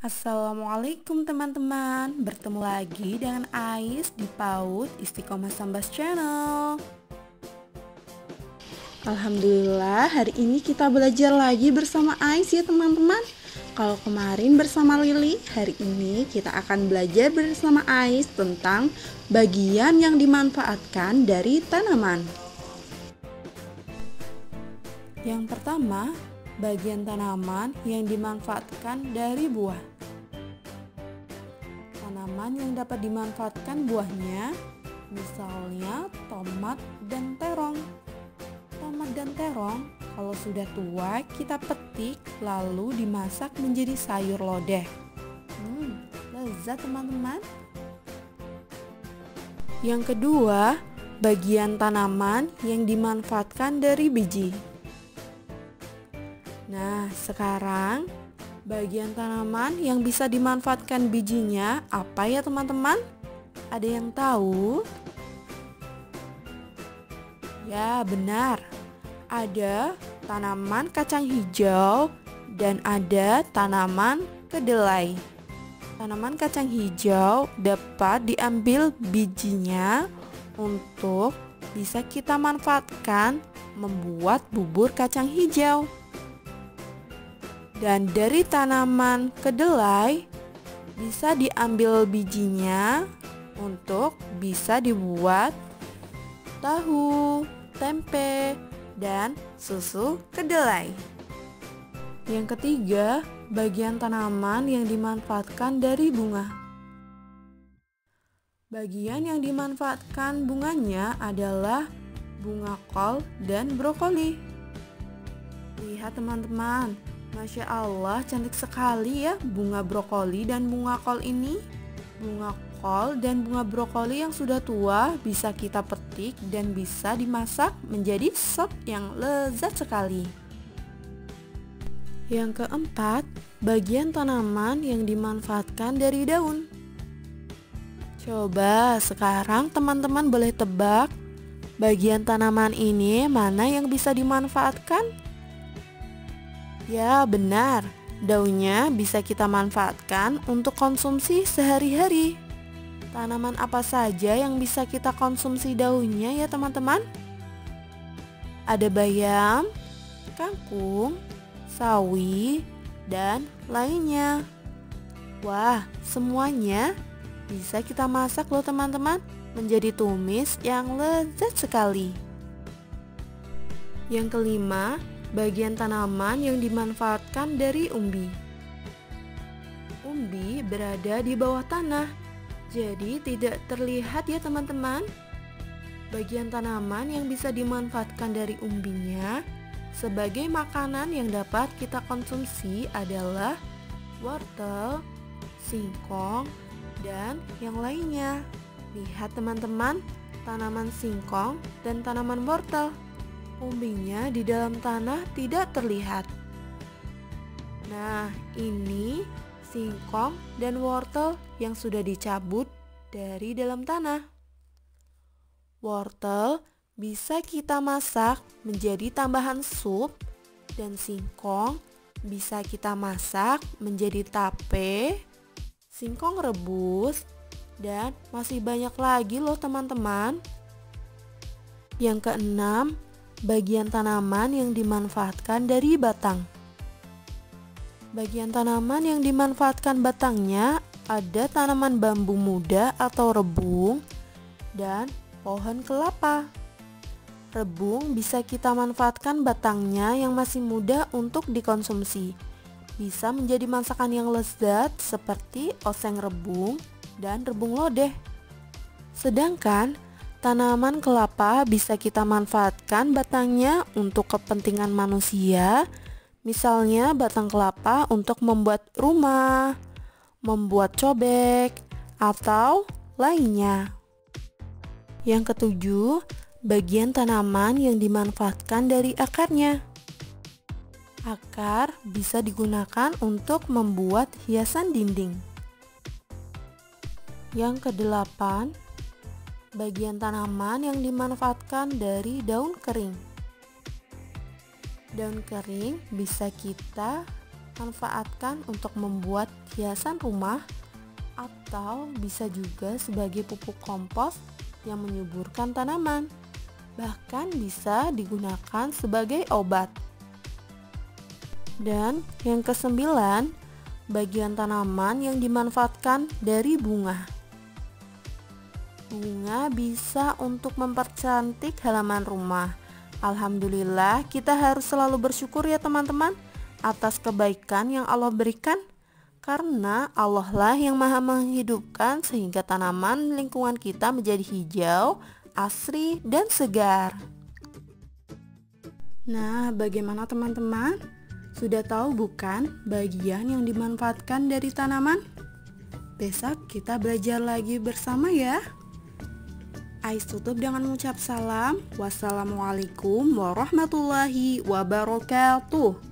Assalamualaikum teman-teman, bertemu lagi dengan Ais di PAUD Istiqomah Sambas Channel. Alhamdulillah, hari ini kita belajar lagi bersama Ais ya teman-teman. Kalau kemarin bersama Lili, hari ini kita akan belajar bersama Ais tentang bagian yang dimanfaatkan dari tanaman. Yang pertama, bagian tanaman yang dimanfaatkan dari buah. Tanaman yang dapat dimanfaatkan buahnya, misalnya tomat dan terong. Tomat dan terong kalau sudah tua kita petik lalu dimasak menjadi sayur lodeh. Lezat teman-teman. Yang kedua, bagian tanaman yang dimanfaatkan dari biji. Nah, sekarang bagian tanaman yang bisa dimanfaatkan bijinya apa ya teman-teman? Ada yang tahu? Ya, benar. Ada tanaman kacang hijau dan ada tanaman kedelai. Tanaman kacang hijau dapat diambil bijinya untuk bisa kita manfaatkan membuat bubur kacang hijau. Dan dari tanaman kedelai bisa diambil bijinya untuk bisa dibuat tahu, tempe, dan susu kedelai. Yang ketiga, bagian tanaman yang dimanfaatkan dari bunga. Bagian yang dimanfaatkan bunganya adalah bunga kol dan brokoli. Lihat teman-teman, Masya Allah, cantik sekali ya bunga brokoli dan bunga kol ini. Bunga kol dan bunga brokoli yang sudah tua bisa kita petik dan bisa dimasak menjadi sop yang lezat sekali. Yang keempat, bagian tanaman yang dimanfaatkan dari daun. Coba sekarang teman-teman boleh tebak bagian tanaman ini mana yang bisa dimanfaatkan? Ya, benar. Daunnya bisa kita manfaatkan untuk konsumsi sehari-hari. Tanaman apa saja yang bisa kita konsumsi daunnya ya teman-teman? Ada bayam, kangkung, sawi, dan lainnya. Wah, semuanya bisa kita masak loh teman-teman, menjadi tumis yang lezat sekali. Yang kelima, bagian tanaman yang dimanfaatkan dari umbi. Umbi berada di bawah tanah, jadi tidak terlihat ya teman-teman. Bagian tanaman yang bisa dimanfaatkan dari umbinya sebagai makanan yang dapat kita konsumsi adalah wortel, singkong, dan yang lainnya. Lihat teman-teman, tanaman singkong dan tanaman wortel. Umbinya di dalam tanah tidak terlihat. Nah, ini singkong dan wortel yang sudah dicabut dari dalam tanah. Wortel bisa kita masak menjadi tambahan sup dan singkong bisa kita masak menjadi tape, singkong rebus, dan masih banyak lagi loh teman-teman. Yang keenam, bagian tanaman yang dimanfaatkan dari batang. Bagian tanaman yang dimanfaatkan batangnya ada tanaman bambu muda atau rebung dan pohon kelapa. Rebung bisa kita manfaatkan batangnya yang masih muda untuk dikonsumsi. Bisa menjadi masakan yang lezat seperti oseng rebung dan rebung lodeh. Sedangkan tanaman kelapa bisa kita manfaatkan batangnya untuk kepentingan manusia, misalnya batang kelapa untuk membuat rumah, membuat cobek, atau lainnya. Yang ketujuh, bagian tanaman yang dimanfaatkan dari akarnya. Akar bisa digunakan untuk membuat hiasan dinding. Yang kedelapan, bagian tanaman yang dimanfaatkan dari daun kering. Daun kering bisa kita manfaatkan untuk membuat hiasan rumah atau bisa juga sebagai pupuk kompos yang menyuburkan tanaman. Bahkan bisa digunakan sebagai obat. Dan yang kesembilan, bagian tanaman yang dimanfaatkan dari bunga. Bunga bisa untuk mempercantik halaman rumah. Alhamdulillah, kita harus selalu bersyukur ya teman-teman atas kebaikan yang Allah berikan, karena Allah lah yang maha menghidupkan sehingga tanaman lingkungan kita menjadi hijau, asri, dan segar. Nah, bagaimana teman-teman? Sudah tahu bukan bagian yang dimanfaatkan dari tanaman? Besok kita belajar lagi bersama ya. Ais tutup dengan mengucap salam. Wassalamualaikum warahmatullahi wabarakatuh.